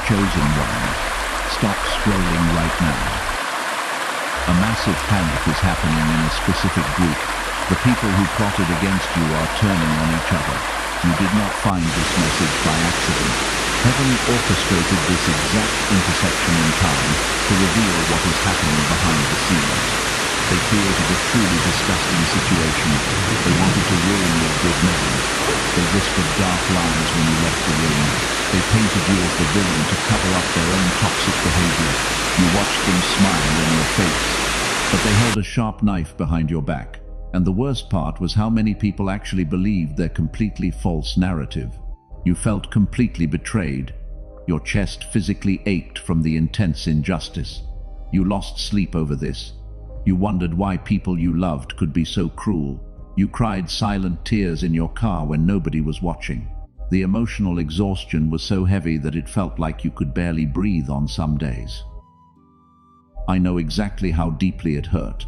Chosen one, stop scrolling right now. A massive panic is happening in a specific group. The people who plotted against you are turning on each other. You did not find this message by accident. Heaven orchestrated this exact intersection in time to reveal what is happening behind the scenes. They created a truly disgusting situation. They wanted to ruin your good name. They whispered dark lies when you left the room. They painted you as the villain to cover up their own toxic behavior. You watched them smile in your face, but they held a sharp knife behind your back. And the worst part was how many people actually believed their completely false narrative. You felt completely betrayed. Your chest physically ached from the intense injustice. You lost sleep over this. You wondered why people you loved could be so cruel. You cried silent tears in your car when nobody was watching. The emotional exhaustion was so heavy that it felt like you could barely breathe on some days. I know exactly how deeply it hurt.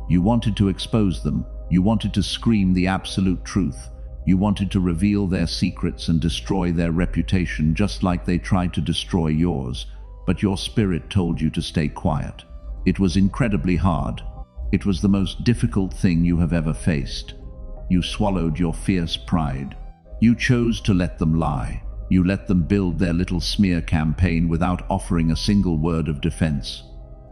You wanted to expose them. You wanted to scream the absolute truth. You wanted to reveal their secrets and destroy their reputation just like they tried to destroy yours. But your spirit told you to stay quiet. It was incredibly hard. It was the most difficult thing you have ever faced. You swallowed your fierce pride. You chose to let them lie. You let them build their little smear campaign without offering a single word of defense.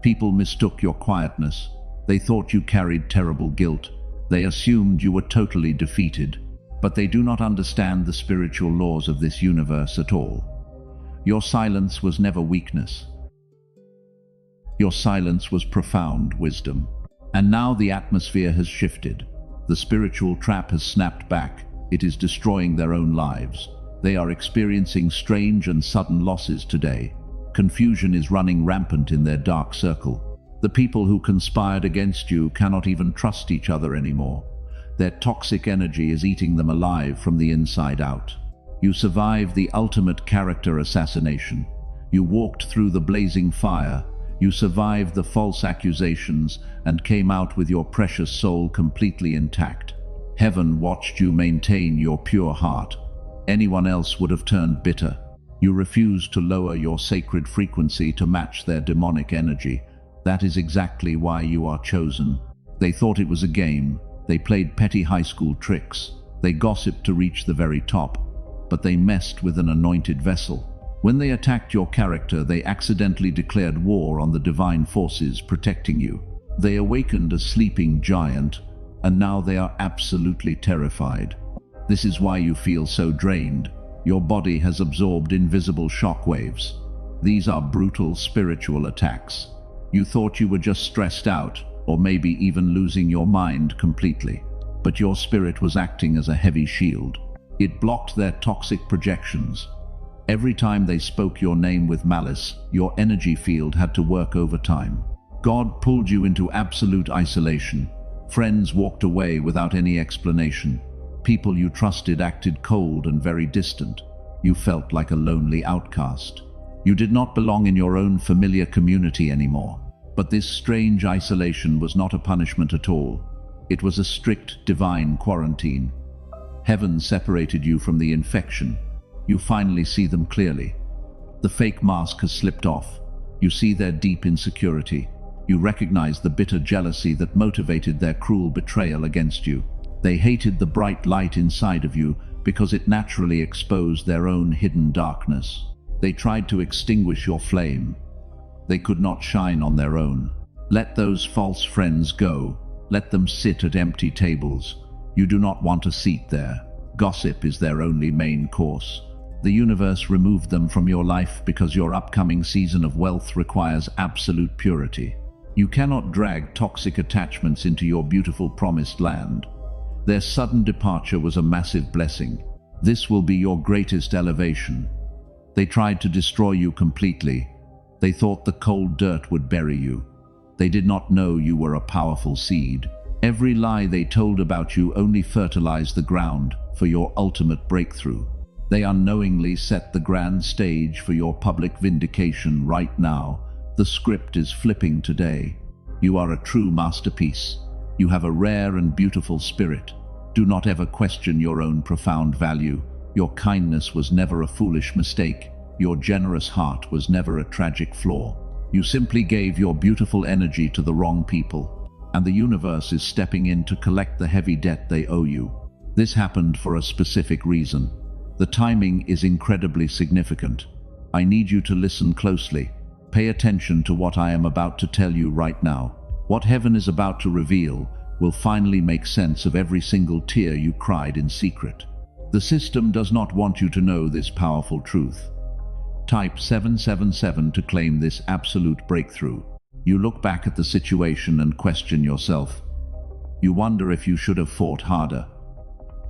People mistook your quietness. They thought you carried terrible guilt. They assumed you were totally defeated. But they do not understand the spiritual laws of this universe at all. Your silence was never weakness. Your silence was profound wisdom. And now the atmosphere has shifted. The spiritual trap has snapped back. It is destroying their own lives. They are experiencing strange and sudden losses today. Confusion is running rampant in their dark circle. The people who conspired against you cannot even trust each other anymore. Their toxic energy is eating them alive from the inside out. You survived the ultimate character assassination. You walked through the blazing fire. You survived the false accusations and came out with your precious soul completely intact. Heaven watched you maintain your pure heart. Anyone else would have turned bitter. You refused to lower your sacred frequency to match their demonic energy. That is exactly why you are chosen. They thought it was a game. They played petty high school tricks. They gossiped to reach the very top. But they messed with an anointed vessel. When they attacked your character, they accidentally declared war on the divine forces protecting you. They awakened a sleeping giant, and now they are absolutely terrified. This is why you feel so drained. Your body has absorbed invisible shockwaves. These are brutal spiritual attacks. You thought you were just stressed out, or maybe even losing your mind completely. But your spirit was acting as a heavy shield. It blocked their toxic projections. Every time they spoke your name with malice, your energy field had to work overtime. God pulled you into absolute isolation. Friends walked away without any explanation. People you trusted acted cold and very distant. You felt like a lonely outcast. You did not belong in your own familiar community anymore. But this strange isolation was not a punishment at all. It was a strict divine quarantine. Heaven separated you from the infection. You finally see them clearly. The fake mask has slipped off. You see their deep insecurity. You recognize the bitter jealousy that motivated their cruel betrayal against you. They hated the bright light inside of you because it naturally exposed their own hidden darkness. They tried to extinguish your flame. They could not shine on their own. Let those false friends go. Let them sit at empty tables. You do not want a seat there. Gossip is their only main course. The universe removed them from your life because your upcoming season of wealth requires absolute purity. You cannot drag toxic attachments into your beautiful promised land. Their sudden departure was a massive blessing. This will be your greatest elevation. They tried to destroy you completely. They thought the cold dirt would bury you. They did not know you were a powerful seed. Every lie they told about you only fertilized the ground for your ultimate breakthrough. They unknowingly set the grand stage for your public vindication right now. The script is flipping today. You are a true masterpiece. You have a rare and beautiful spirit. Do not ever question your own profound value. Your kindness was never a foolish mistake. Your generous heart was never a tragic flaw. You simply gave your beautiful energy to the wrong people, and the universe is stepping in to collect the heavy debt they owe you. This happened for a specific reason. The timing is incredibly significant. I need you to listen closely. Pay attention to what I am about to tell you right now. What heaven is about to reveal will finally make sense of every single tear you cried in secret. The system does not want you to know this powerful truth. Type 777 to claim this absolute breakthrough. You look back at the situation and question yourself. You wonder if you should have fought harder.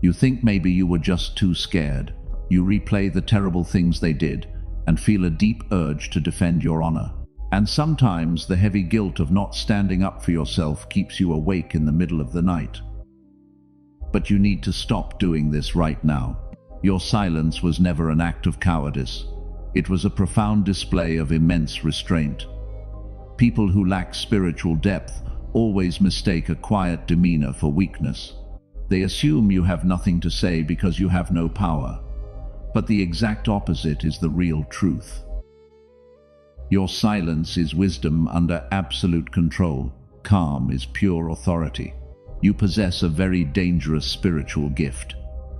You think maybe you were just too scared. You replay the terrible things they did and feel a deep urge to defend your honor. And sometimes the heavy guilt of not standing up for yourself keeps you awake in the middle of the night. But you need to stop doing this right now. Your silence was never an act of cowardice. It was a profound display of immense restraint. People who lack spiritual depth always mistake a quiet demeanor for weakness. They assume you have nothing to say because you have no power. But the exact opposite is the real truth. Your silence is wisdom under absolute control. Calm is pure authority. You possess a very dangerous spiritual gift.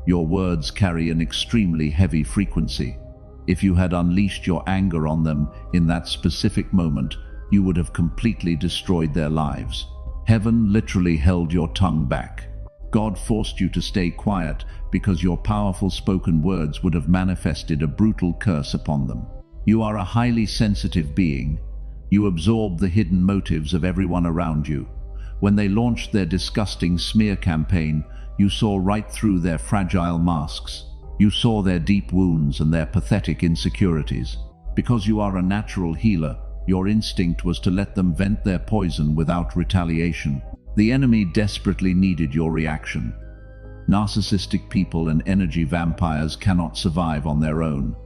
Your words carry an extremely heavy frequency. If you had unleashed your anger on them in that specific moment, you would have completely destroyed their lives. Heaven literally held your tongue back. God forced you to stay quiet because your powerful spoken words would have manifested a brutal curse upon them. You are a highly sensitive being. You absorb the hidden motives of everyone around you. When they launched their disgusting smear campaign, you saw right through their fragile masks. You saw their deep wounds and their pathetic insecurities. Because you are a natural healer, your instinct was to let them vent their poison without retaliation. The enemy desperately needed your reaction. Narcissistic people and energy vampires cannot survive on their own.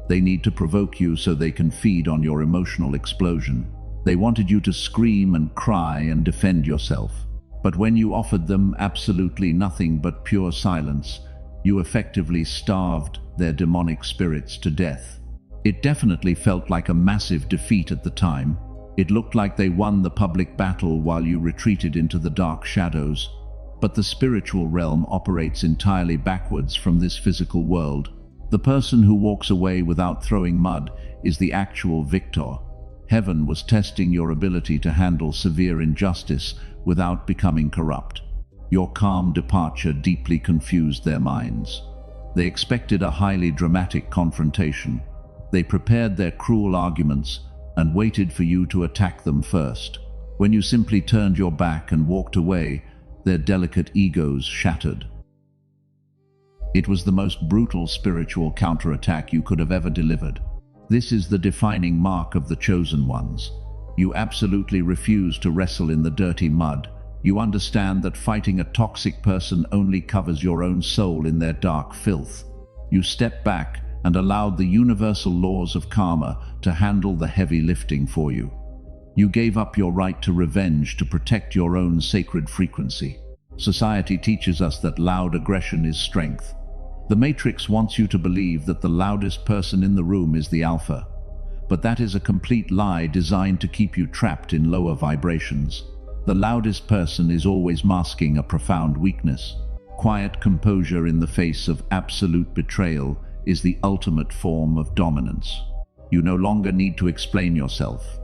They need to provoke you so they can feed on your emotional explosion. They wanted you to scream and cry and defend yourself. But when you offered them absolutely nothing but pure silence, you effectively starved their demonic spirits to death. It definitely felt like a massive defeat at the time. It looked like they won the public battle while you retreated into the dark shadows. But the spiritual realm operates entirely backwards from this physical world. The person who walks away without throwing mud is the actual victor. Heaven was testing your ability to handle severe injustice without becoming corrupt. Your calm departure deeply confused their minds. They expected a highly dramatic confrontation. They prepared their cruel arguments and waited for you to attack them first. When you simply turned your back and walked away, their delicate egos shattered. It was the most brutal spiritual counterattack you could have ever delivered. This is the defining mark of the chosen ones. You absolutely refuse to wrestle in the dirty mud. You understand that fighting a toxic person only covers your own soul in their dark filth. You step back and allowed the universal laws of karma to handle the heavy lifting for you. You gave up your right to revenge to protect your own sacred frequency. Society teaches us that loud aggression is strength. The Matrix wants you to believe that the loudest person in the room is the alpha. But that is a complete lie designed to keep you trapped in lower vibrations. The loudest person is always masking a profound weakness. Quiet composure in the face of absolute betrayal is the ultimate form of dominance. You no longer need to explain yourself.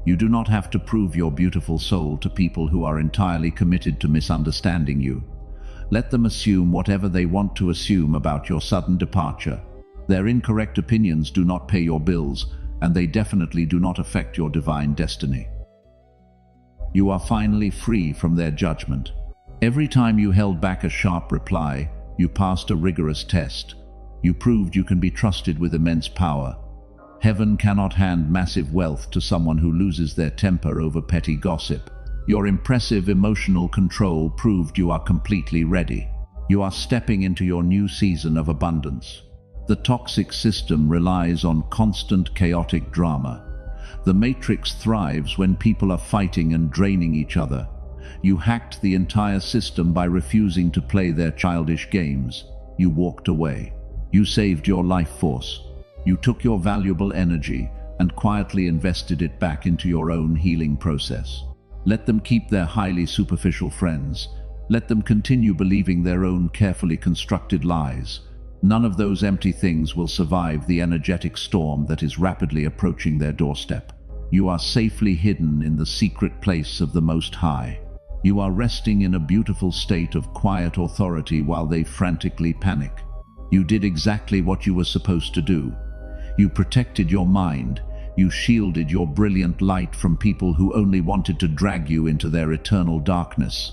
You do not have to prove your beautiful soul to people who are entirely committed to misunderstanding you. Let them assume whatever they want to assume about your sudden departure. Their incorrect opinions do not pay your bills, and they definitely do not affect your divine destiny. You are finally free from their judgment. Every time you held back a sharp reply, you passed a rigorous test. You proved you can be trusted with immense power. Heaven cannot hand massive wealth to someone who loses their temper over petty gossip. Your impressive emotional control proved you are completely ready. You are stepping into your new season of abundance. The toxic system relies on constant chaotic drama. The Matrix thrives when people are fighting and draining each other. You hacked the entire system by refusing to play their childish games. You walked away. You saved your life force. You took your valuable energy and quietly invested it back into your own healing process. Let them keep their highly superficial friends. Let them continue believing their own carefully constructed lies. None of those empty things will survive the energetic storm that is rapidly approaching their doorstep. You are safely hidden in the secret place of the Most High. You are resting in a beautiful state of quiet authority while they frantically panic. You did exactly what you were supposed to do. You protected your mind. You shielded your brilliant light from people who only wanted to drag you into their eternal darkness.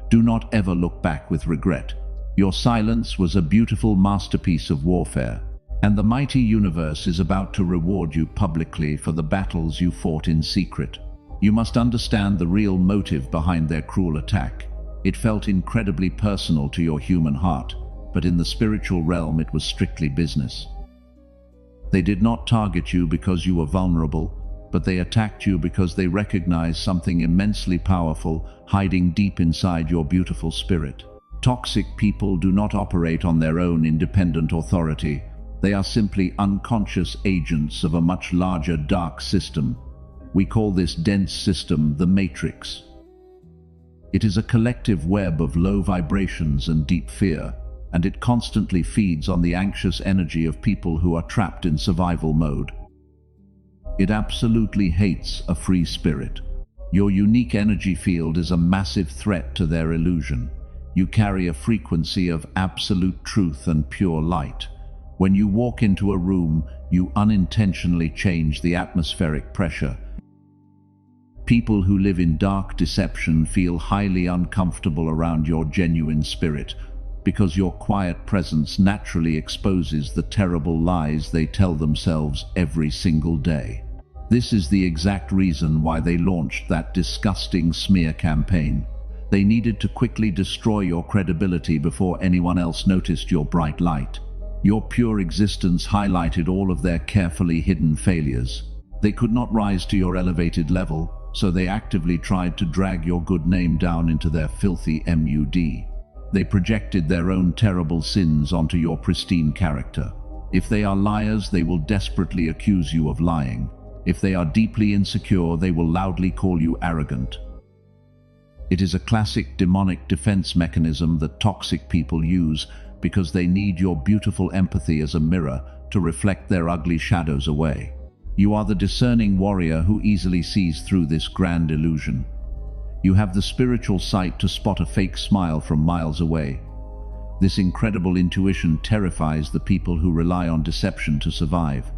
Do not ever look back with regret. Your silence was a beautiful masterpiece of warfare, and the mighty universe is about to reward you publicly for the battles you fought in secret. You must understand the real motive behind their cruel attack. It felt incredibly personal to your human heart, but in the spiritual realm it was strictly business. They did not target you because you were vulnerable, but they attacked you because they recognized something immensely powerful hiding deep inside your beautiful spirit. Toxic people do not operate on their own independent authority. They are simply unconscious agents of a much larger dark system. We call this dense system the Matrix. It is a collective web of low vibrations and deep fear, and it constantly feeds on the anxious energy of people who are trapped in survival mode. It absolutely hates a free spirit. Your unique energy field is a massive threat to their illusion. You carry a frequency of absolute truth and pure light. When you walk into a room, you unintentionally change the atmospheric pressure. People who live in dark deception feel highly uncomfortable around your genuine spirit, because your quiet presence naturally exposes the terrible lies they tell themselves every single day. This is the exact reason why they launched that disgusting smear campaign. They needed to quickly destroy your credibility before anyone else noticed your bright light. Your pure existence highlighted all of their carefully hidden failures. They could not rise to your elevated level, so they actively tried to drag your good name down into their filthy MUD. They projected their own terrible sins onto your pristine character. If they are liars, they will desperately accuse you of lying. If they are deeply insecure, they will loudly call you arrogant. It is a classic demonic defense mechanism that toxic people use because they need your beautiful empathy as a mirror to reflect their ugly shadows away. You are the discerning warrior who easily sees through this grand illusion. You have the spiritual sight to spot a fake smile from miles away. This incredible intuition terrifies the people who rely on deception to survive.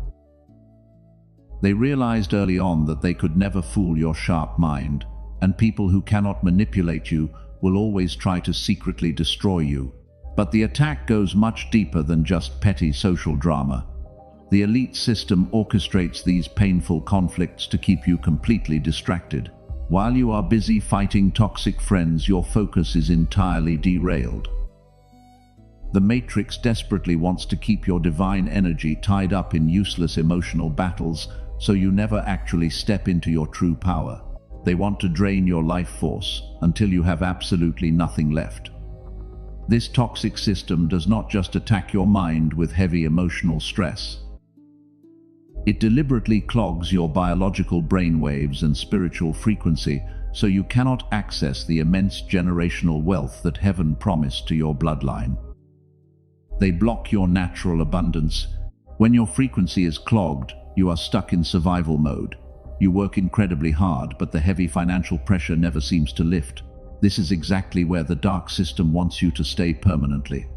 They realized early on that they could never fool your sharp mind, and people who cannot manipulate you will always try to secretly destroy you. But the attack goes much deeper than just petty social drama. The elite system orchestrates these painful conflicts to keep you completely distracted. While you are busy fighting toxic friends, your focus is entirely derailed. The Matrix desperately wants to keep your divine energy tied up in useless emotional battles, so you never actually step into your true power. They want to drain your life force until you have absolutely nothing left. This toxic system does not just attack your mind with heavy emotional stress. It deliberately clogs your biological brainwaves and spiritual frequency so you cannot access the immense generational wealth that heaven promised to your bloodline. They block your natural abundance. When your frequency is clogged, you are stuck in survival mode. You work incredibly hard, but the heavy financial pressure never seems to lift. This is exactly where the dark system wants you to stay permanently.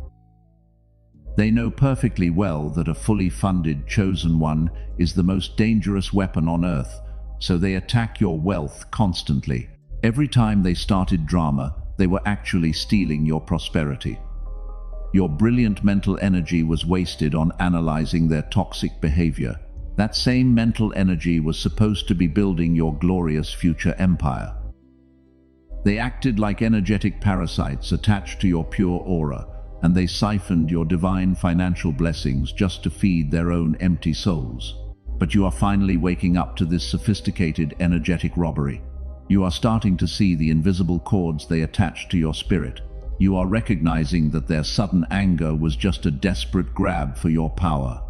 They know perfectly well that a fully funded chosen one is the most dangerous weapon on earth, so they attack your wealth constantly. Every time they started drama, they were actually stealing your prosperity. Your brilliant mental energy was wasted on analyzing their toxic behavior. That same mental energy was supposed to be building your glorious future empire. They acted like energetic parasites attached to your pure aura, and they siphoned your divine financial blessings just to feed their own empty souls. But you are finally waking up to this sophisticated energetic robbery. You are starting to see the invisible cords they attach to your spirit. You are recognizing that their sudden anger was just a desperate grab for your power.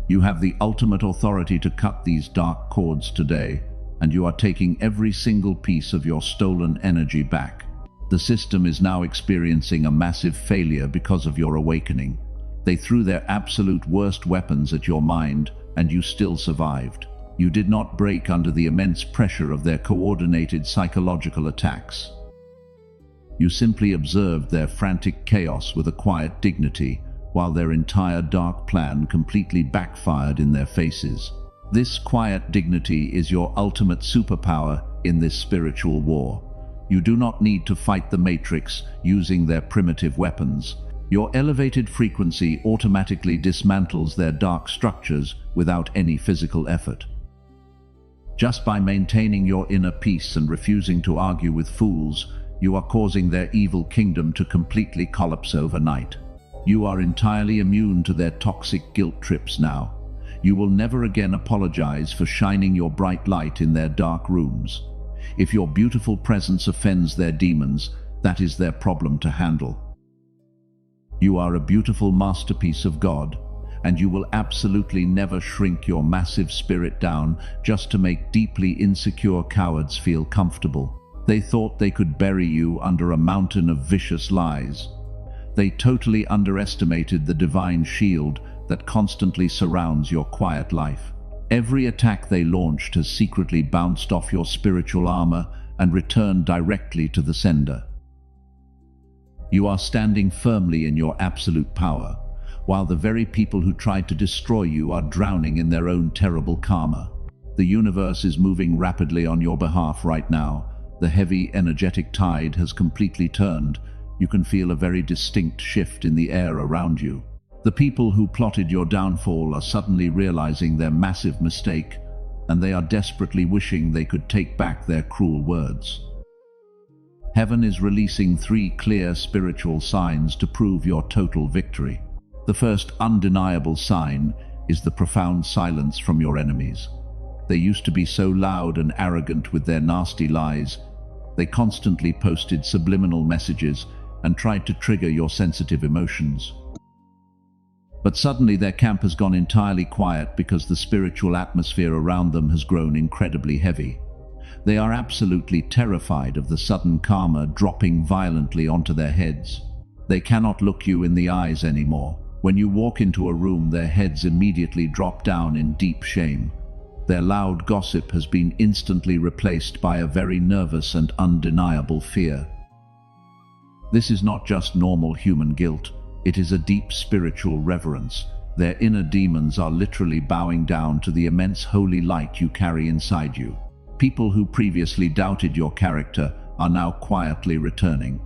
You have the ultimate authority to cut these dark cords today, and you are taking every single piece of your stolen energy back. The system is now experiencing a massive failure because of your awakening. They threw their absolute worst weapons at your mind, and you still survived. You did not break under the immense pressure of their coordinated psychological attacks. You simply observed their frantic chaos with a quiet dignity, while their entire dark plan completely backfired in their faces. This quiet dignity is your ultimate superpower in this spiritual war. You do not need to fight the Matrix using their primitive weapons. Your elevated frequency automatically dismantles their dark structures without any physical effort. Just by maintaining your inner peace and refusing to argue with fools, you are causing their evil kingdom to completely collapse overnight. You are entirely immune to their toxic guilt trips now. You will never again apologize for shining your bright light in their dark rooms. If your beautiful presence offends their demons, that is their problem to handle. You are a beautiful masterpiece of God, and you will absolutely never shrink your massive spirit down just to make deeply insecure cowards feel comfortable. They thought they could bury you under a mountain of vicious lies. They totally underestimated the divine shield that constantly surrounds your quiet life. Every attack they launched has secretly bounced off your spiritual armor and returned directly to the sender. You are standing firmly in your absolute power, while the very people who tried to destroy you are drowning in their own terrible karma. The universe is moving rapidly on your behalf right now. The heavy, energetic tide has completely turned. You can feel a very distinct shift in the air around you. The people who plotted your downfall are suddenly realizing their massive mistake, and they are desperately wishing they could take back their cruel words. Heaven is releasing 3 clear spiritual signs to prove your total victory. The first undeniable sign is the profound silence from your enemies. They used to be so loud and arrogant with their nasty lies. They constantly posted subliminal messages and tried to trigger your sensitive emotions. But suddenly their camp has gone entirely quiet because the spiritual atmosphere around them has grown incredibly heavy. They are absolutely terrified of the sudden karma dropping violently onto their heads. They cannot look you in the eyes anymore. When you walk into a room, their heads immediately drop down in deep shame. Their loud gossip has been instantly replaced by a very nervous and undeniable fear. This is not just normal human guilt. It is a deep spiritual reverence. Their inner demons are literally bowing down to the immense holy light you carry inside you. People who previously doubted your character are now quietly returning.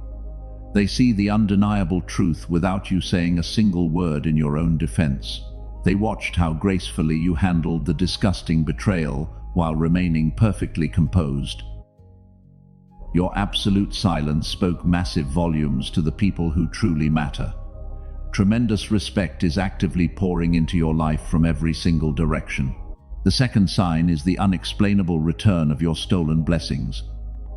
They see the undeniable truth without you saying a single word in your own defense. They watched how gracefully you handled the disgusting betrayal while remaining perfectly composed. Your absolute silence spoke massive volumes to the people who truly matter. Tremendous respect is actively pouring into your life from every single direction. The second sign is the unexplainable return of your stolen blessings.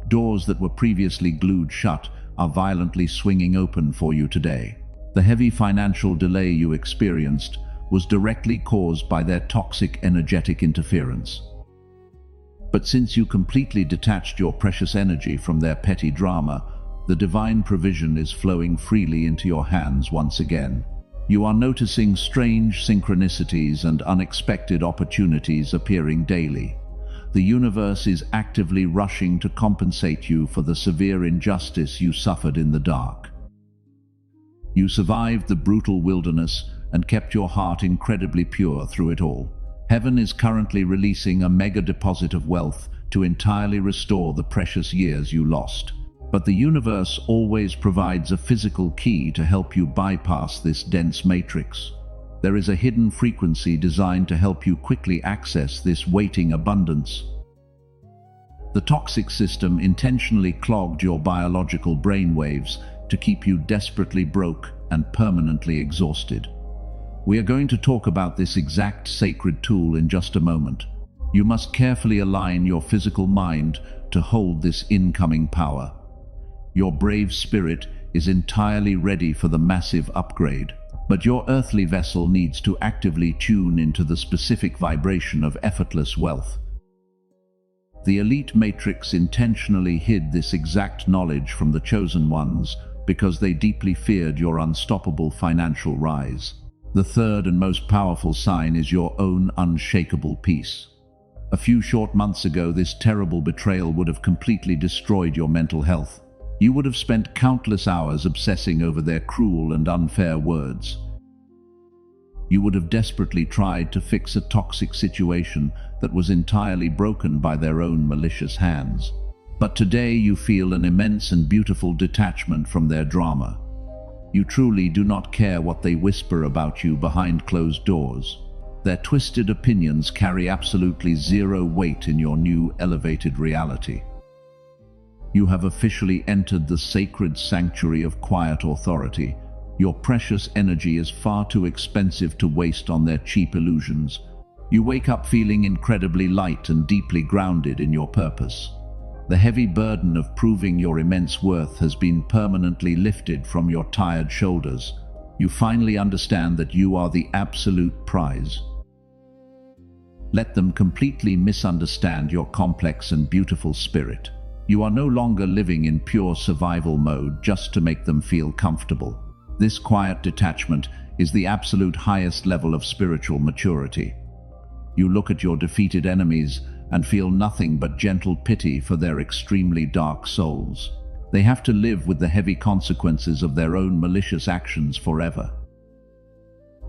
Doors that were previously glued shut are violently swinging open for you today. The heavy financial delay you experienced was directly caused by their toxic energetic interference. But since you completely detached your precious energy from their petty drama, the divine provision is flowing freely into your hands once again. You are noticing strange synchronicities and unexpected opportunities appearing daily. The universe is actively rushing to compensate you for the severe injustice you suffered in the dark. You survived the brutal wilderness and kept your heart incredibly pure through it all. Heaven is currently releasing a mega deposit of wealth to entirely restore the precious years you lost. But the universe always provides a physical key to help you bypass this dense matrix. There is a hidden frequency designed to help you quickly access this waiting abundance. The toxic system intentionally clogged your biological brainwaves to keep you desperately broke and permanently exhausted. We are going to talk about this exact sacred tool in just a moment. You must carefully align your physical mind to hold this incoming power. Your brave spirit is entirely ready for the massive upgrade. But your earthly vessel needs to actively tune into the specific vibration of effortless wealth. The elite matrix intentionally hid this exact knowledge from the chosen ones because they deeply feared your unstoppable financial rise. The third and most powerful sign is your own unshakable peace. A few short months ago, this terrible betrayal would have completely destroyed your mental health. You would have spent countless hours obsessing over their cruel and unfair words. You would have desperately tried to fix a toxic situation that was entirely broken by their own malicious hands. But today you feel an immense and beautiful detachment from their drama. You truly do not care what they whisper about you behind closed doors. Their twisted opinions carry absolutely zero weight in your new elevated reality. You have officially entered the sacred sanctuary of quiet authority. Your precious energy is far too expensive to waste on their cheap illusions. You wake up feeling incredibly light and deeply grounded in your purpose. The heavy burden of proving your immense worth has been permanently lifted from your tired shoulders. You finally understand that you are the absolute prize. Let them completely misunderstand your complex and beautiful spirit. You are no longer living in pure survival mode just to make them feel comfortable. This quiet detachment is the absolute highest level of spiritual maturity. You look at your defeated enemies and feel nothing but gentle pity for their extremely dark souls. They have to live with the heavy consequences of their own malicious actions forever.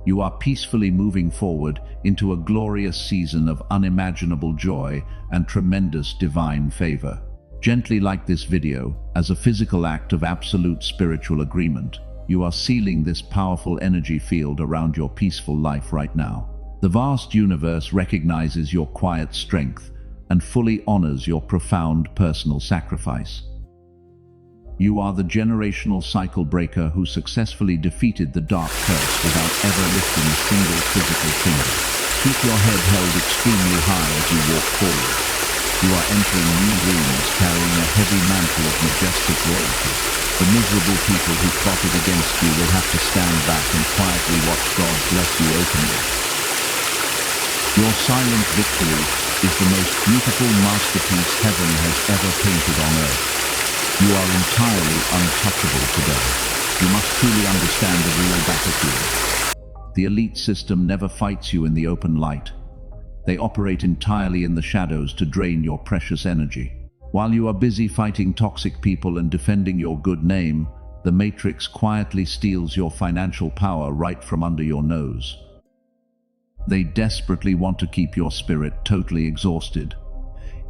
You are peacefully moving forward into a glorious season of unimaginable joy and tremendous divine favor. Gently like this video, as a physical act of absolute spiritual agreement, you are sealing this powerful energy field around your peaceful life right now. The vast universe recognizes your quiet strength and fully honors your profound personal sacrifice. You are the generational cycle breaker who successfully defeated the dark curse without ever lifting a single physical finger. Keep your head held extremely high as you walk forward. You are entering new rooms carrying a heavy mantle of majestic royalty. The miserable people who plotted against you will have to stand back and quietly watch God bless you openly. Your silent victory is the most beautiful masterpiece heaven has ever painted on earth. You are entirely untouchable today. You must truly understand the real battlefield. The elite system never fights you in the open light. They operate entirely in the shadows to drain your precious energy. While you are busy fighting toxic people and defending your good name, the Matrix quietly steals your financial power right from under your nose. They desperately want to keep your spirit totally exhausted.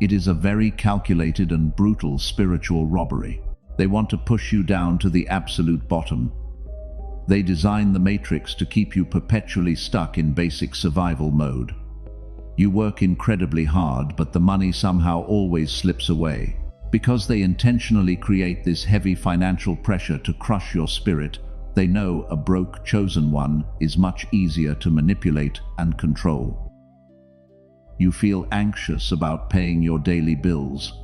It is a very calculated and brutal spiritual robbery. They want to push you down to the absolute bottom. They design the Matrix to keep you perpetually stuck in basic survival mode. You work incredibly hard, but the money somehow always slips away. Because they intentionally create this heavy financial pressure to crush your spirit, they know a broke chosen one is much easier to manipulate and control. You feel anxious about paying your daily bills.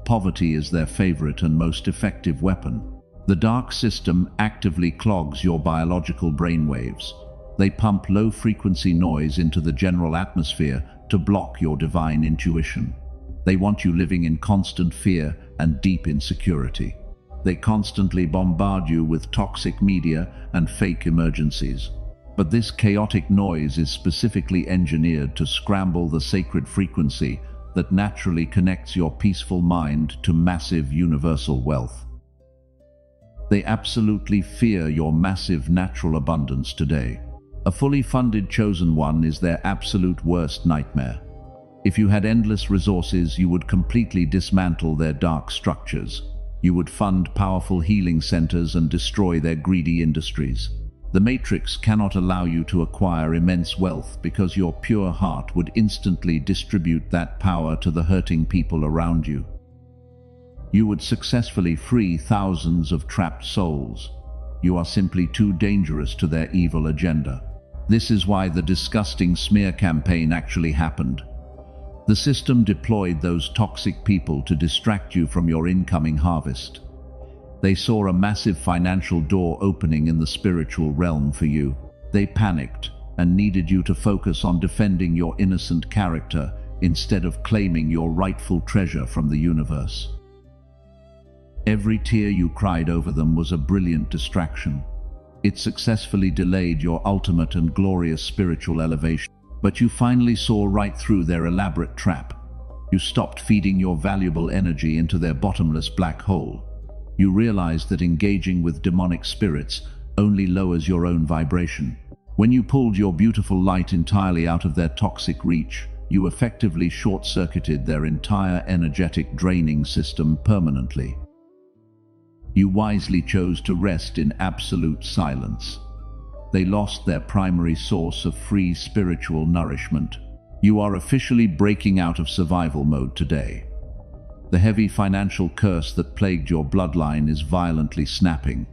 Poverty is their favorite and most effective weapon. The dark system actively clogs your biological brainwaves. They pump low-frequency noise into the general atmosphere to block your divine intuition. They want you living in constant fear and deep insecurity. They constantly bombard you with toxic media and fake emergencies. But this chaotic noise is specifically engineered to scramble the sacred frequency that naturally connects your peaceful mind to massive universal wealth. They absolutely fear your massive natural abundance today. A fully funded chosen one is their absolute worst nightmare. If you had endless resources, you would completely dismantle their dark structures. You would fund powerful healing centers and destroy their greedy industries. The Matrix cannot allow you to acquire immense wealth because your pure heart would instantly distribute that power to the hurting people around you. You would successfully free thousands of trapped souls. You are simply too dangerous to their evil agenda. This is why the disgusting smear campaign actually happened. The system deployed those toxic people to distract you from your incoming harvest. They saw a massive financial door opening in the spiritual realm for you. They panicked and needed you to focus on defending your innocent character instead of claiming your rightful treasure from the universe. Every tear you cried over them was a brilliant distraction. It successfully delayed your ultimate and glorious spiritual elevation. But you finally saw right through their elaborate trap. You stopped feeding your valuable energy into their bottomless black hole. You realized that engaging with demonic spirits only lowers your own vibration. When you pulled your beautiful light entirely out of their toxic reach, you effectively short-circuited their entire energetic draining system permanently. You wisely chose to rest in absolute silence. They lost their primary source of free spiritual nourishment. You are officially breaking out of survival mode today. The heavy financial curse that plagued your bloodline is violently snapping.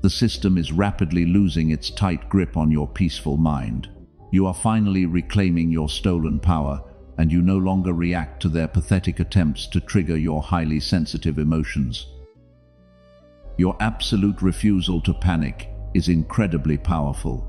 The system is rapidly losing its tight grip on your peaceful mind. You are finally reclaiming your stolen power, and you no longer react to their pathetic attempts to trigger your highly sensitive emotions. Your absolute refusal to panic is incredibly powerful.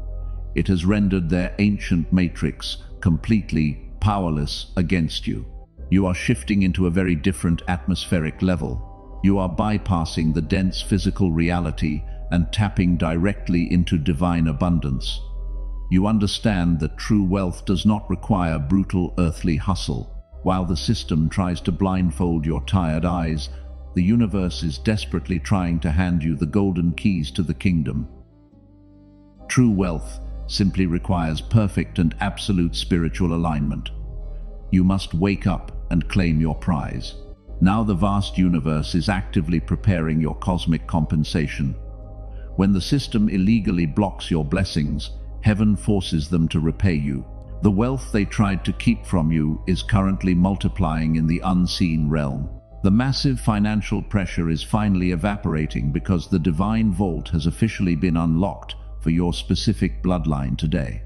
It has rendered their ancient matrix completely powerless against you. You are shifting into a very different atmospheric level. You are bypassing the dense physical reality and tapping directly into divine abundance. You understand that true wealth does not require brutal earthly hustle. While the system tries to blindfold your tired eyes, the universe is desperately trying to hand you the golden keys to the kingdom. True wealth simply requires perfect and absolute spiritual alignment. You must wake up and claim your prize. Now the vast universe is actively preparing your cosmic compensation. When the system illegally blocks your blessings, heaven forces them to repay you. The wealth they tried to keep from you is currently multiplying in the unseen realm. The massive financial pressure is finally evaporating because the divine vault has officially been unlocked for your specific bloodline today.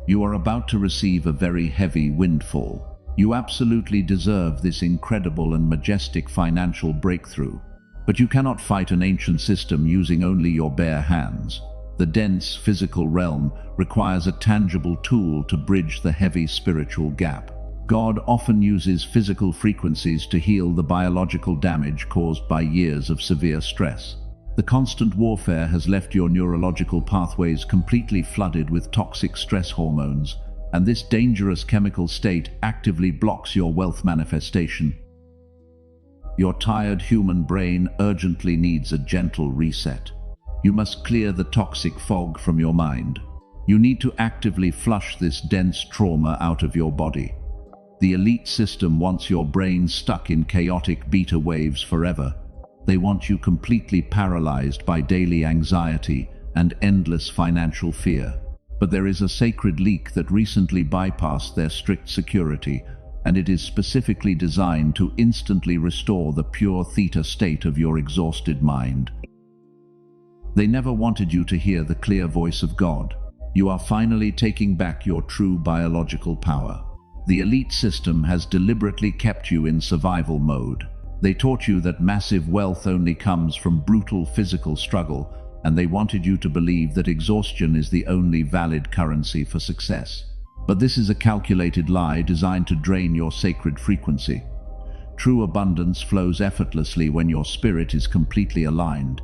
You are about to receive a very heavy windfall. You absolutely deserve this incredible and majestic financial breakthrough. But you cannot fight an ancient system using only your bare hands. The dense physical realm requires a tangible tool to bridge the heavy spiritual gap. God often uses physical frequencies to heal the biological damage caused by years of severe stress. The constant warfare has left your neurological pathways completely flooded with toxic stress hormones, and this dangerous chemical state actively blocks your wealth manifestation. Your tired human brain urgently needs a gentle reset. You must clear the toxic fog from your mind. You need to actively flush this dense trauma out of your body. The elite system wants your brain stuck in chaotic beta waves forever. They want you completely paralyzed by daily anxiety and endless financial fear. But there is a sacred leak that recently bypassed their strict security, and it is specifically designed to instantly restore the pure theta state of your exhausted mind. They never wanted you to hear the clear voice of God. You are finally taking back your true biological power. The elite system has deliberately kept you in survival mode. They taught you that massive wealth only comes from brutal physical struggle, and they wanted you to believe that exhaustion is the only valid currency for success. But this is a calculated lie designed to drain your sacred frequency. True abundance flows effortlessly when your spirit is completely aligned.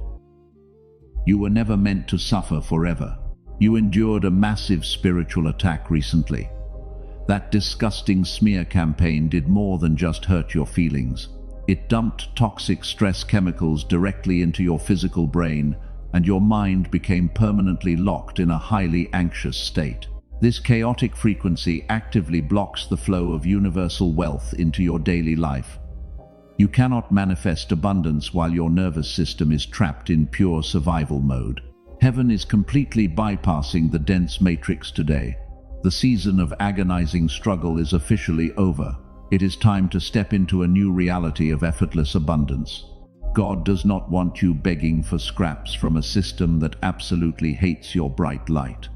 You were never meant to suffer forever. You endured a massive spiritual attack recently. That disgusting smear campaign did more than just hurt your feelings. It dumped toxic stress chemicals directly into your physical brain, and your mind became permanently locked in a highly anxious state. This chaotic frequency actively blocks the flow of universal wealth into your daily life. You cannot manifest abundance while your nervous system is trapped in pure survival mode. Heaven is completely bypassing the dense matrix today. The season of agonizing struggle is officially over. It is time to step into a new reality of effortless abundance. God does not want you begging for scraps from a system that absolutely hates your bright light.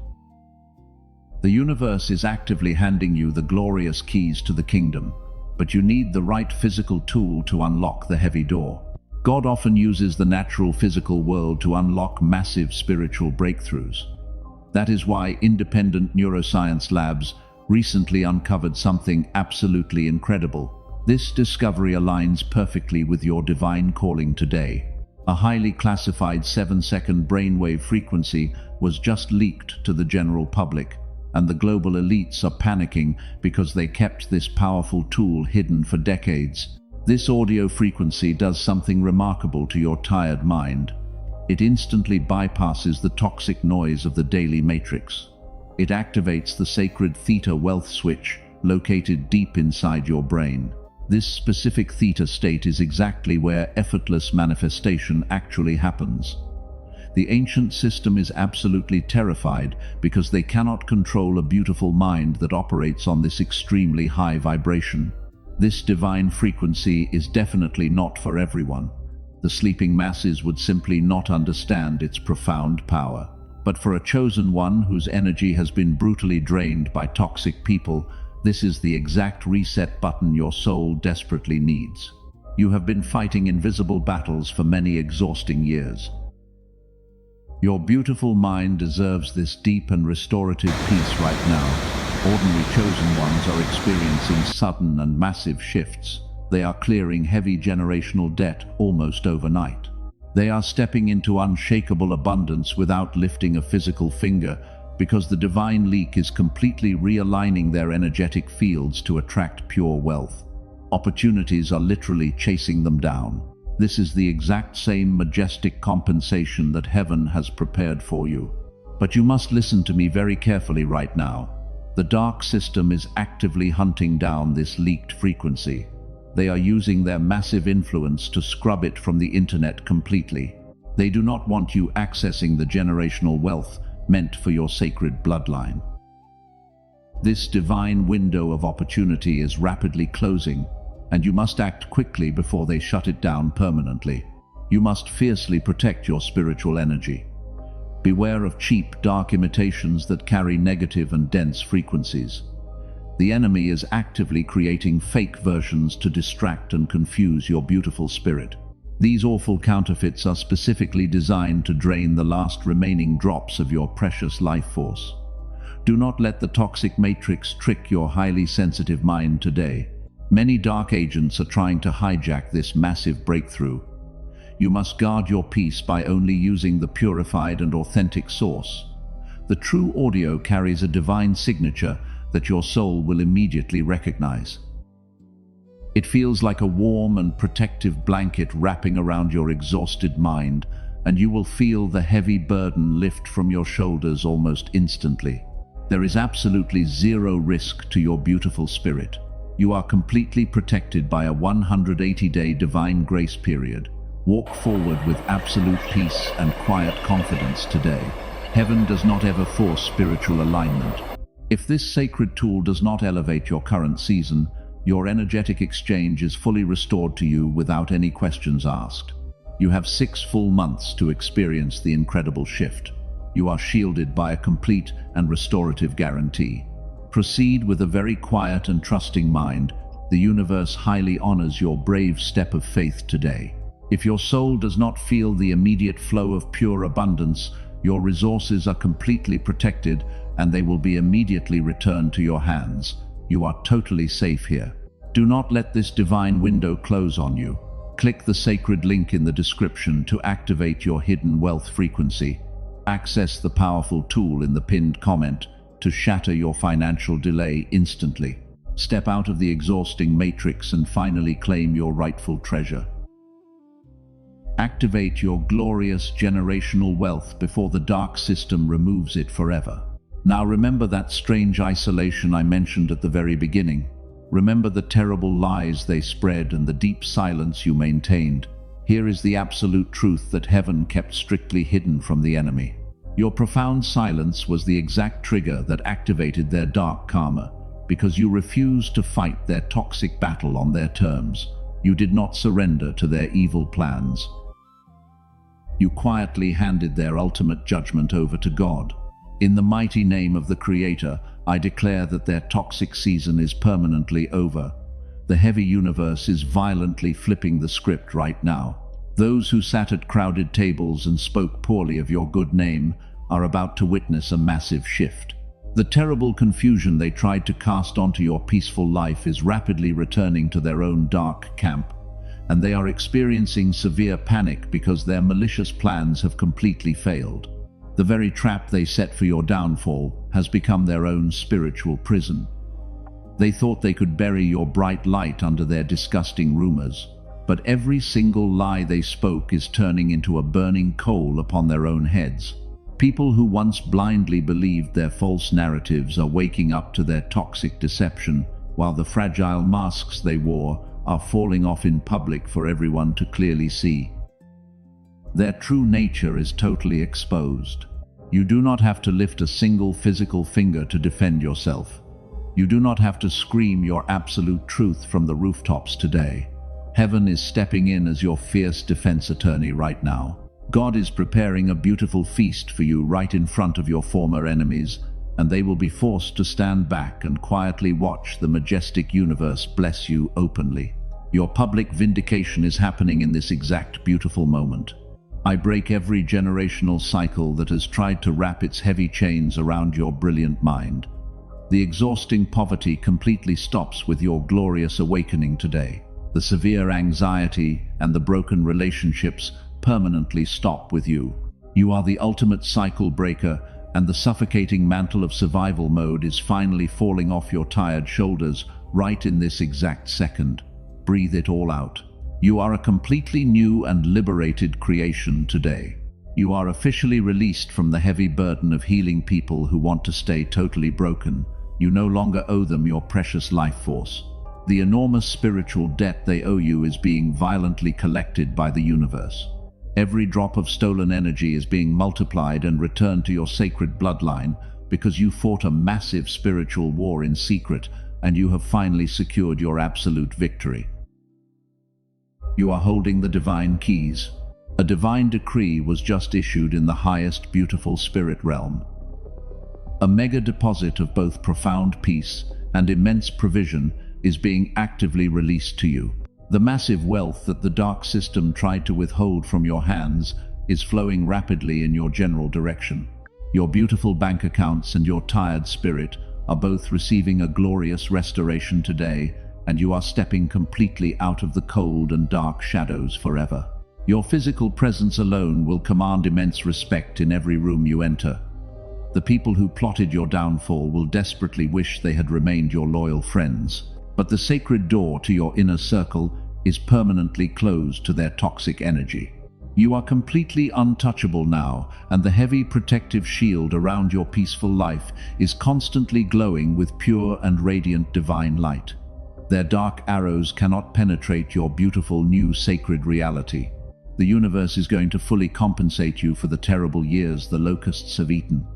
The universe is actively handing you the glorious keys to the kingdom, but you need the right physical tool to unlock the heavy door. God often uses the natural physical world to unlock massive spiritual breakthroughs. That is why independent neuroscience labs recently uncovered something absolutely incredible. This discovery aligns perfectly with your divine calling today. A highly classified 7-second brainwave frequency was just leaked to the general public, and the global elites are panicking because they kept this powerful tool hidden for decades. This audio frequency does something remarkable to your tired mind. It instantly bypasses the toxic noise of the daily matrix. It activates the sacred theta wealth switch located deep inside your brain. This specific theta state is exactly where effortless manifestation actually happens. The ancient system is absolutely terrified because they cannot control a beautiful mind that operates on this extremely high vibration. This divine frequency is definitely not for everyone. The sleeping masses would simply not understand its profound power. But for a chosen one whose energy has been brutally drained by toxic people, this is the exact reset button your soul desperately needs. You have been fighting invisible battles for many exhausting years. Your beautiful mind deserves this deep and restorative peace right now. Ordinary chosen ones are experiencing sudden and massive shifts. They are clearing heavy generational debt almost overnight. They are stepping into unshakable abundance without lifting a physical finger, because the divine leak is completely realigning their energetic fields to attract pure wealth. Opportunities are literally chasing them down. This is the exact same majestic compensation that heaven has prepared for you. But you must listen to me very carefully right now. The dark system is actively hunting down this leaked frequency. They are using their massive influence to scrub it from the internet completely. They do not want you accessing the generational wealth meant for your sacred bloodline. This divine window of opportunity is rapidly closing, and you must act quickly before they shut it down permanently. You must fiercely protect your spiritual energy. Beware of cheap, dark imitations that carry negative and dense frequencies. The enemy is actively creating fake versions to distract and confuse your beautiful spirit. These awful counterfeits are specifically designed to drain the last remaining drops of your precious life force. Do not let the toxic matrix trick your highly sensitive mind today. Many dark agents are trying to hijack this massive breakthrough. You must guard your peace by only using the purified and authentic source. The true audio carries a divine signature that your soul will immediately recognize. It feels like a warm and protective blanket wrapping around your exhausted mind, and you will feel the heavy burden lift from your shoulders almost instantly. There is absolutely zero risk to your beautiful spirit. You are completely protected by a 180-day divine grace period. Walk forward with absolute peace and quiet confidence today. Heaven does not ever force spiritual alignment. If this sacred tool does not elevate your current season, your energetic exchange is fully restored to you without any questions asked. You have 6 full months to experience the incredible shift. You are shielded by a complete and restorative guarantee. Proceed with a very quiet and trusting mind. The universe highly honors your brave step of faith today. If your soul does not feel the immediate flow of pure abundance, your resources are completely protected and they will be immediately returned to your hands. You are totally safe here. Do not let this divine window close on you. Click the sacred link in the description to activate your hidden wealth frequency. Access the powerful tool in the pinned comment to shatter your financial delay instantly. Step out of the exhausting matrix and finally claim your rightful treasure. Activate your glorious generational wealth before the dark system removes it forever. Now remember that strange isolation I mentioned at the very beginning. Remember the terrible lies they spread and the deep silence you maintained. Here is the absolute truth that heaven kept strictly hidden from the enemy. Your profound silence was the exact trigger that activated their dark karma, because you refused to fight their toxic battle on their terms. You did not surrender to their evil plans. You quietly handed their ultimate judgment over to God. In the mighty name of the Creator, I declare that their toxic season is permanently over. The heavy universe is violently flipping the script right now. Those who sat at crowded tables and spoke poorly of your good name are about to witness a massive shift. The terrible confusion they tried to cast onto your peaceful life is rapidly returning to their own dark camp, and they are experiencing severe panic because their malicious plans have completely failed. The very trap they set for your downfall has become their own spiritual prison. They thought they could bury your bright light under their disgusting rumors, but every single lie they spoke is turning into a burning coal upon their own heads. People who once blindly believed their false narratives are waking up to their toxic deception, while the fragile masks they wore are falling off in public for everyone to clearly see. Their true nature is totally exposed. You do not have to lift a single physical finger to defend yourself. You do not have to scream your absolute truth from the rooftops today. Heaven is stepping in as your fierce defense attorney right now. God is preparing a beautiful feast for you right in front of your former enemies, and they will be forced to stand back and quietly watch the majestic universe bless you openly. Your public vindication is happening in this exact beautiful moment. I break every generational cycle that has tried to wrap its heavy chains around your brilliant mind. The exhausting poverty completely stops with your glorious awakening today. The severe anxiety and the broken relationships permanently stop with you. You are the ultimate cycle breaker, and the suffocating mantle of survival mode is finally falling off your tired shoulders right in this exact second. Breathe it all out. You are a completely new and liberated creation today. You are officially released from the heavy burden of healing people who want to stay totally broken. You no longer owe them your precious life force. The enormous spiritual debt they owe you is being violently collected by the universe. Every drop of stolen energy is being multiplied and returned to your sacred bloodline because you fought a massive spiritual war in secret, and you have finally secured your absolute victory. You are holding the divine keys. A divine decree was just issued in the highest beautiful spirit realm. A mega deposit of both profound peace and immense provision is being actively released to you. The massive wealth that the dark system tried to withhold from your hands is flowing rapidly in your general direction. Your beautiful bank accounts and your tired spirit are both receiving a glorious restoration today, and you are stepping completely out of the cold and dark shadows forever. Your physical presence alone will command immense respect in every room you enter. The people who plotted your downfall will desperately wish they had remained your loyal friends, but the sacred door to your inner circle is permanently closed to their toxic energy. You are completely untouchable now, and the heavy protective shield around your peaceful life is constantly glowing with pure and radiant divine light. Their dark arrows cannot penetrate your beautiful new sacred reality. The universe is going to fully compensate you for the terrible years the locusts have eaten.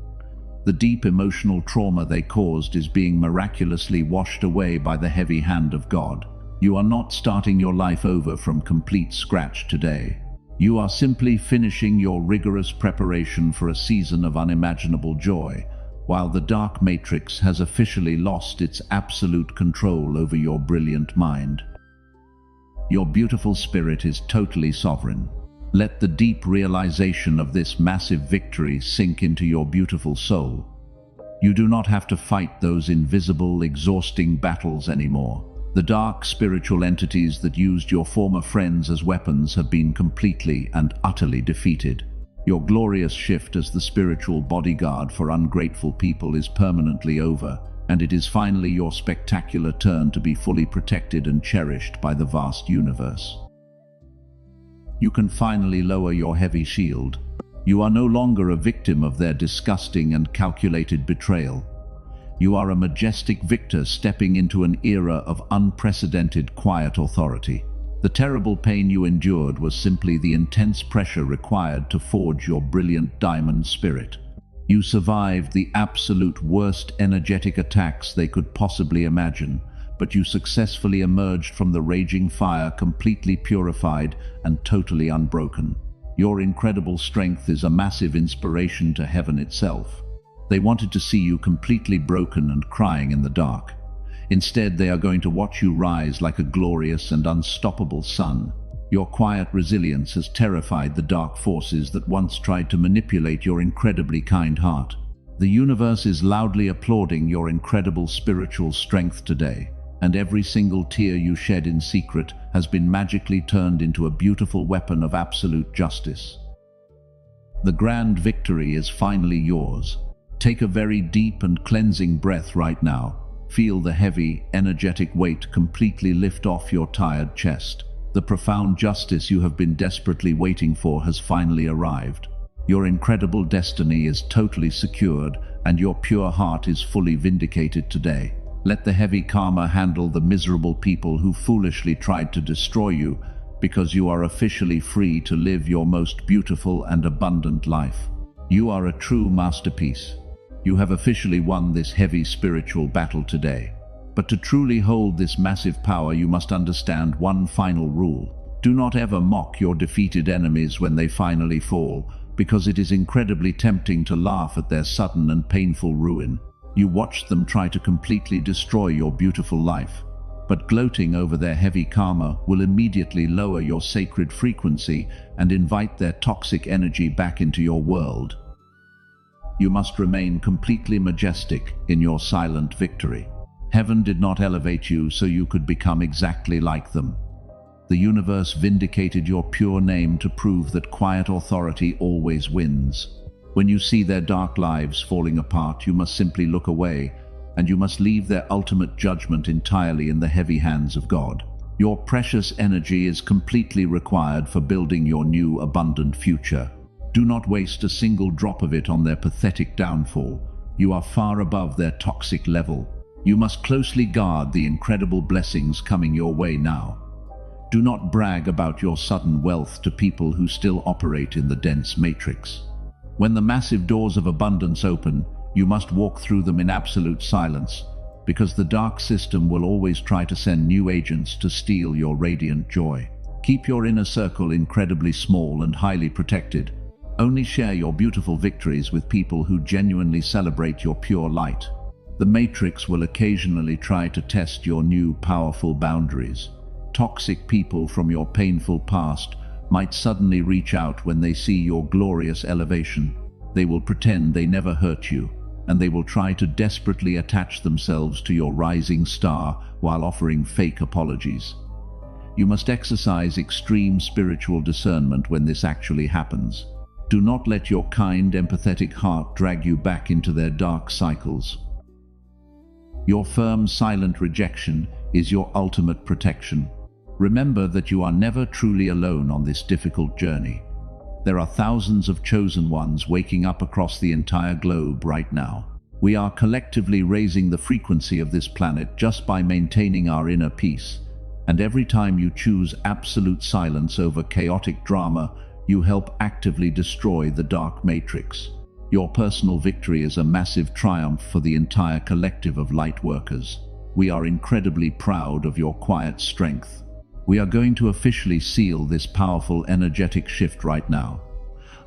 The deep emotional trauma they caused is being miraculously washed away by the heavy hand of God. You are not starting your life over from complete scratch today. You are simply finishing your rigorous preparation for a season of unimaginable joy, while the dark matrix has officially lost its absolute control over your brilliant mind. Your beautiful spirit is totally sovereign. Let the deep realization of this massive victory sink into your beautiful soul. You do not have to fight those invisible, exhausting battles anymore. The dark spiritual entities that used your former friends as weapons have been completely and utterly defeated. Your glorious shift as the spiritual bodyguard for ungrateful people is permanently over, and it is finally your spectacular turn to be fully protected and cherished by the vast universe. You can finally lower your heavy shield. You are no longer a victim of their disgusting and calculated betrayal. You are a majestic victor stepping into an era of unprecedented quiet authority. The terrible pain you endured was simply the intense pressure required to forge your brilliant diamond spirit. You survived the absolute worst energetic attacks they could possibly imagine, but you successfully emerged from the raging fire completely purified and totally unbroken. Your incredible strength is a massive inspiration to heaven itself. They wanted to see you completely broken and crying in the dark. Instead, they are going to watch you rise like a glorious and unstoppable sun. Your quiet resilience has terrified the dark forces that once tried to manipulate your incredibly kind heart. The universe is loudly applauding your incredible spiritual strength today, and every single tear you shed in secret has been magically turned into a beautiful weapon of absolute justice. The grand victory is finally yours. Take a very deep and cleansing breath right now. Feel the heavy, energetic weight completely lift off your tired chest. The profound justice you have been desperately waiting for has finally arrived. Your incredible destiny is totally secured, and your pure heart is fully vindicated today. Let the heavy karma handle the miserable people who foolishly tried to destroy you, because you are officially free to live your most beautiful and abundant life. You are a true masterpiece. You have officially won this heavy spiritual battle today. But to truly hold this massive power, you must understand one final rule. Do not ever mock your defeated enemies when they finally fall, because it is incredibly tempting to laugh at their sudden and painful ruin. You watch them try to completely destroy your beautiful life. But gloating over their heavy karma will immediately lower your sacred frequency and invite their toxic energy back into your world. You must remain completely majestic in your silent victory. Heaven did not elevate you so you could become exactly like them. The universe vindicated your pure name to prove that quiet authority always wins. When you see their dark lives falling apart, you must simply look away, and you must leave their ultimate judgment entirely in the heavy hands of God. Your precious energy is completely required for building your new abundant future. Do not waste a single drop of it on their pathetic downfall. You are far above their toxic level. You must closely guard the incredible blessings coming your way now. Do not brag about your sudden wealth to people who still operate in the dense matrix. When the massive doors of abundance open, you must walk through them in absolute silence, because the dark system will always try to send new agents to steal your radiant joy. Keep your inner circle incredibly small and highly protected. Only share your beautiful victories with people who genuinely celebrate your pure light. The matrix will occasionally try to test your new powerful boundaries. Toxic people from your painful past might suddenly reach out when they see your glorious elevation. They will pretend they never hurt you, and they will try to desperately attach themselves to your rising star while offering fake apologies. You must exercise extreme spiritual discernment when this actually happens. Do not let your kind, empathetic heart drag you back into their dark cycles. Your firm, silent rejection is your ultimate protection. Remember that you are never truly alone on this difficult journey. There are thousands of chosen ones waking up across the entire globe right now. We are collectively raising the frequency of this planet just by maintaining our inner peace. And every time you choose absolute silence over chaotic drama, you help actively destroy the dark matrix. Your personal victory is a massive triumph for the entire collective of light workers. We are incredibly proud of your quiet strength. We are going to officially seal this powerful energetic shift right now.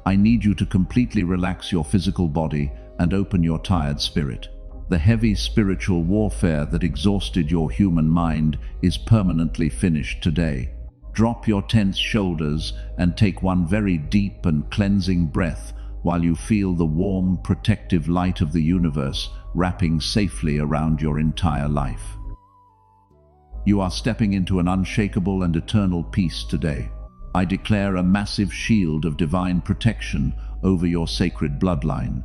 I need you to completely relax your physical body and open your tired spirit. The heavy spiritual warfare that exhausted your human mind is permanently finished today. Drop your tense shoulders and take one very deep and cleansing breath while you feel the warm, protective light of the universe wrapping safely around your entire life. You are stepping into an unshakable and eternal peace today. I declare a massive shield of divine protection over your sacred bloodline.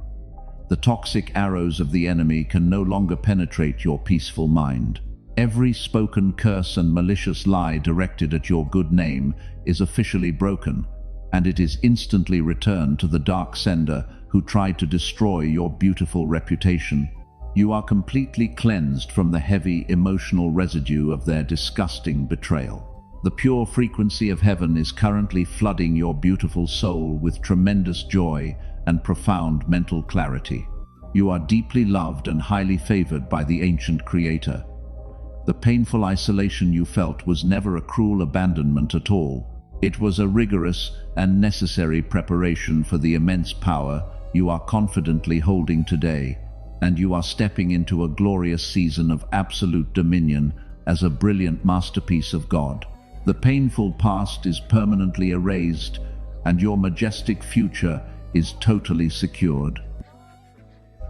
The toxic arrows of the enemy can no longer penetrate your peaceful mind. Every spoken curse and malicious lie directed at your good name is officially broken, and it is instantly returned to the dark sender who tried to destroy your beautiful reputation. You are completely cleansed from the heavy emotional residue of their disgusting betrayal. The pure frequency of heaven is currently flooding your beautiful soul with tremendous joy and profound mental clarity. You are deeply loved and highly favored by the ancient Creator. The painful isolation you felt was never a cruel abandonment at all. It was a rigorous and necessary preparation for the immense power you are confidently holding today, and you are stepping into a glorious season of absolute dominion as a brilliant masterpiece of God. The painful past is permanently erased, and your majestic future is totally secured.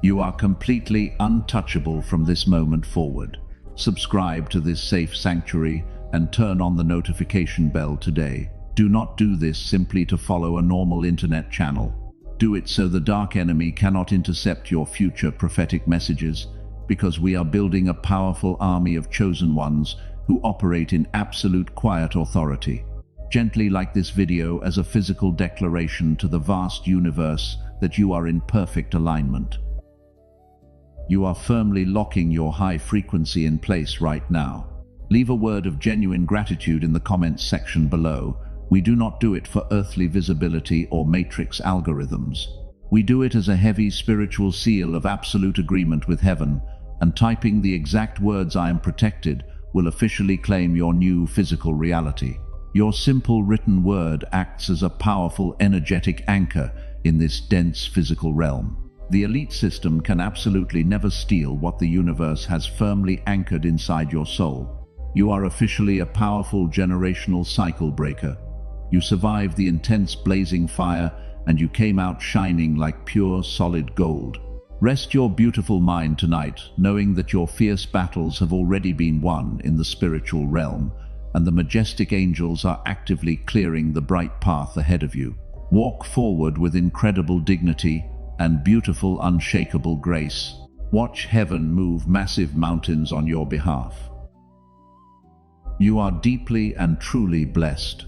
You are completely untouchable from this moment forward. Subscribe to this safe sanctuary and turn on the notification bell today. Do not do this simply to follow a normal internet channel. Do it so the dark enemy cannot intercept your future prophetic messages, because we are building a powerful army of chosen ones who operate in absolute quiet authority. Gently like this video as a physical declaration to the vast universe that you are in perfect alignment. You are firmly locking your high frequency in place right now. Leave a word of genuine gratitude in the comments section below. We do not do it for earthly visibility or matrix algorithms. We do it as a heavy spiritual seal of absolute agreement with heaven, and typing the exact words "I am protected" will officially claim your new physical reality. Your simple written word acts as a powerful energetic anchor in this dense physical realm. The elite system can absolutely never steal what the universe has firmly anchored inside your soul. You are officially a powerful generational cycle breaker. You survived the intense blazing fire, and you came out shining like pure solid gold. Rest your beautiful mind tonight, knowing that your fierce battles have already been won in the spiritual realm, and the majestic angels are actively clearing the bright path ahead of you. Walk forward with incredible dignity and beautiful, unshakable grace. Watch heaven move massive mountains on your behalf. You are deeply and truly blessed.